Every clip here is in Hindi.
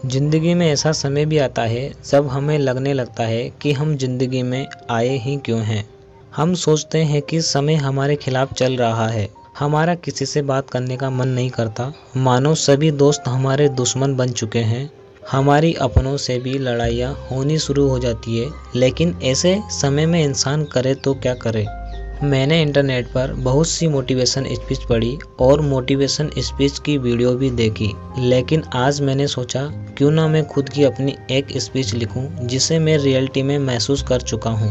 जिंदगी में ऐसा समय भी आता है जब हमें लगने लगता है कि हम जिंदगी में आए ही क्यों हैं। हम सोचते हैं कि समय हमारे खिलाफ चल रहा है, हमारा किसी से बात करने का मन नहीं करता, मानो सभी दोस्त हमारे दुश्मन बन चुके हैं। हमारी अपनों से भी लड़ाइयाँ होनी शुरू हो जाती है। लेकिन ऐसे समय में इंसान करे तो क्या करे। मैंने इंटरनेट पर बहुत सी मोटिवेशन स्पीच पढ़ी और मोटिवेशन स्पीच की वीडियो भी देखी, लेकिन आज मैंने सोचा क्यों ना मैं खुद की अपनी एक स्पीच लिखूं जिसे मैं रियलिटी में महसूस कर चुका हूं।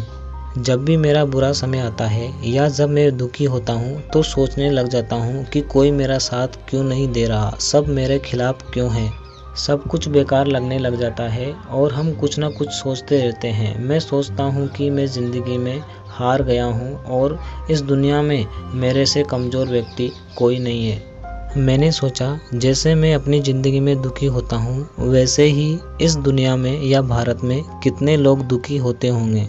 जब भी मेरा बुरा समय आता है या जब मैं दुखी होता हूं तो सोचने लग जाता हूं कि कोई मेरा साथ क्यों नहीं दे रहा, सब मेरे खिलाफ क्यों है। सब कुछ बेकार लगने लग जाता है और हम कुछ ना कुछ सोचते रहते हैं। मैं सोचता हूँ कि मैं ज़िंदगी में हार गया हूँ और इस दुनिया में मेरे से कमज़ोर व्यक्ति कोई नहीं है। मैंने सोचा जैसे मैं अपनी ज़िंदगी में दुखी होता हूँ वैसे ही इस दुनिया में या भारत में कितने लोग दुखी होते होंगे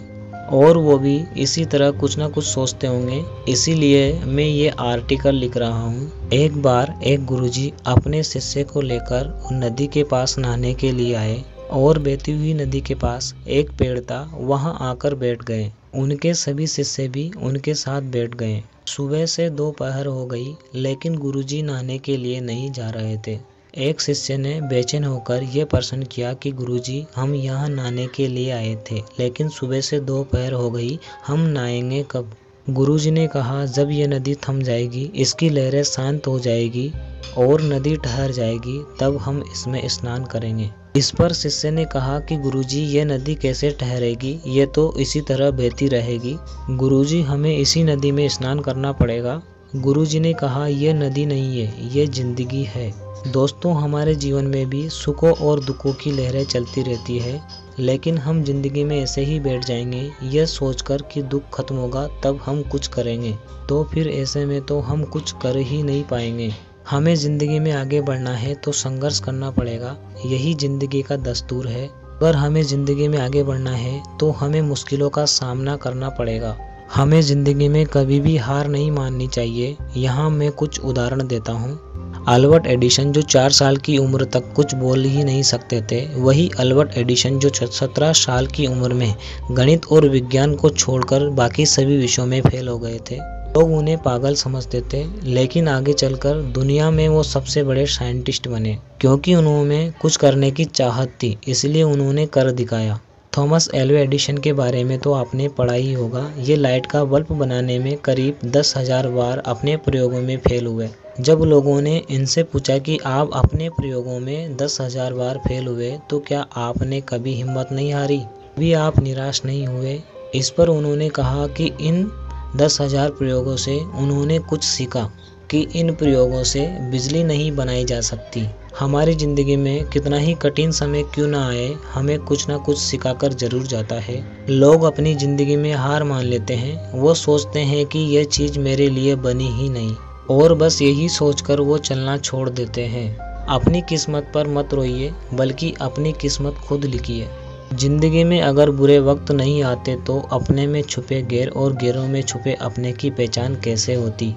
और वो भी इसी तरह कुछ ना कुछ सोचते होंगे। इसीलिए मैं ये आर्टिकल लिख रहा हूँ। एक बार एक गुरुजी अपने शिष्य को लेकर नदी के पास नहाने के लिए आए और बहती हुई नदी के पास एक पेड़ था, वहाँ आकर बैठ गए। उनके सभी शिष्य भी उनके साथ बैठ गए। सुबह से दोपहर हो गई लेकिन गुरुजी नहाने के लिए नहीं जा रहे थे। एक शिष्य ने बेचैन होकर यह प्रश्न किया कि गुरुजी, हम यहाँ नहाने के लिए आए थे लेकिन सुबह से दोपहर हो गई, हम नहाएंगे कब। गुरुजी ने कहा, जब ये नदी थम जाएगी, इसकी लहरें शांत हो जाएगी और नदी ठहर जाएगी, तब हम इसमें स्नान करेंगे। इस पर शिष्य ने कहा कि गुरुजी, ये नदी कैसे ठहरेगी, ये तो इसी तरह बहती रहेगी। गुरुजी, हमें इसी नदी में स्नान करना पड़ेगा। गुरुजी ने कहा, ये नदी नहीं है, ये जिंदगी है। दोस्तों, हमारे जीवन में भी सुखों और दुखों की लहरें चलती रहती है, लेकिन हम जिंदगी में ऐसे ही बैठ जाएंगे यह सोचकर कि दुख खत्म होगा तब हम कुछ करेंगे, तो फिर ऐसे में तो हम कुछ कर ही नहीं पाएंगे। हमें ज़िंदगी में आगे बढ़ना है तो संघर्ष करना पड़ेगा, यही ज़िंदगी का दस्तूर है। अगर हमें ज़िंदगी में आगे बढ़ना है तो हमें मुश्किलों का सामना करना पड़ेगा। हमें ज़िंदगी में कभी भी हार नहीं माननी चाहिए। यहाँ मैं कुछ उदाहरण देता हूँ। अल्बर्ट एडिसन जो 4 साल की उम्र तक कुछ बोल ही नहीं सकते थे, वही अल्बर्ट एडिसन जो 17 साल की उम्र में गणित और विज्ञान को छोड़कर बाकी सभी विषयों में फेल हो गए थे। लोग उन्हें पागल समझते थे, लेकिन आगे चलकर दुनिया में वो सबसे बड़े साइंटिस्ट बने क्योंकि उन्होंने कुछ करने की चाहत थी, इसलिए उन्होंने कर दिखाया। थॉमस एल्वा एडिसन के बारे में तो आपने पढ़ा ही होगा। ये लाइट का बल्ब बनाने में करीब 10,000 बार अपने प्रयोगों में फेल हुए। जब लोगों ने इनसे पूछा कि आप अपने प्रयोगों में 10,000 बार फेल हुए तो क्या आपने कभी हिम्मत नहीं हारी, भी आप निराश नहीं हुए। इस पर उन्होंने कहा कि इन 10,000 प्रयोगों से उन्होंने कुछ सीखा कि इन प्रयोगों से बिजली नहीं बनाई जा सकती। हमारी ज़िंदगी में कितना ही कठिन समय क्यों ना आए, हमें कुछ ना कुछ सिखाकर ज़रूर जाता है। लोग अपनी ज़िंदगी में हार मान लेते हैं, वो सोचते हैं कि यह चीज़ मेरे लिए बनी ही नहीं और बस यही सोचकर वो चलना छोड़ देते हैं। अपनी किस्मत पर मत रोइए, बल्कि अपनी किस्मत खुद लिखिए। जिंदगी में अगर बुरे वक्त नहीं आते तो अपने में छुपे गैर और गैरों में छुपे अपने की पहचान कैसे होती।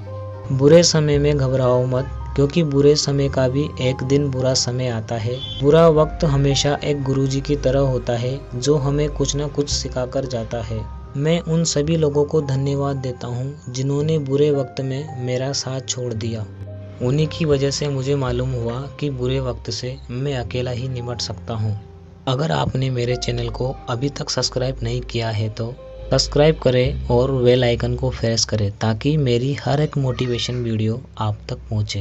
बुरे समय में घबराओ मत, क्योंकि बुरे समय का भी एक दिन बुरा समय आता है। बुरा वक्त हमेशा एक गुरुजी की तरह होता है जो हमें कुछ ना कुछ सिखाकर जाता है। मैं उन सभी लोगों को धन्यवाद देता हूँ जिन्होंने बुरे वक्त में मेरा साथ छोड़ दिया। उन्हीं की वजह से मुझे मालूम हुआ कि बुरे वक्त से मैं अकेला ही निपट सकता हूँ। अगर आपने मेरे चैनल को अभी तक सब्सक्राइब नहीं किया है तो सब्सक्राइब करें और बेल आइकन को प्रेस करें ताकि मेरी हर एक मोटिवेशन वीडियो आप तक पहुँचे।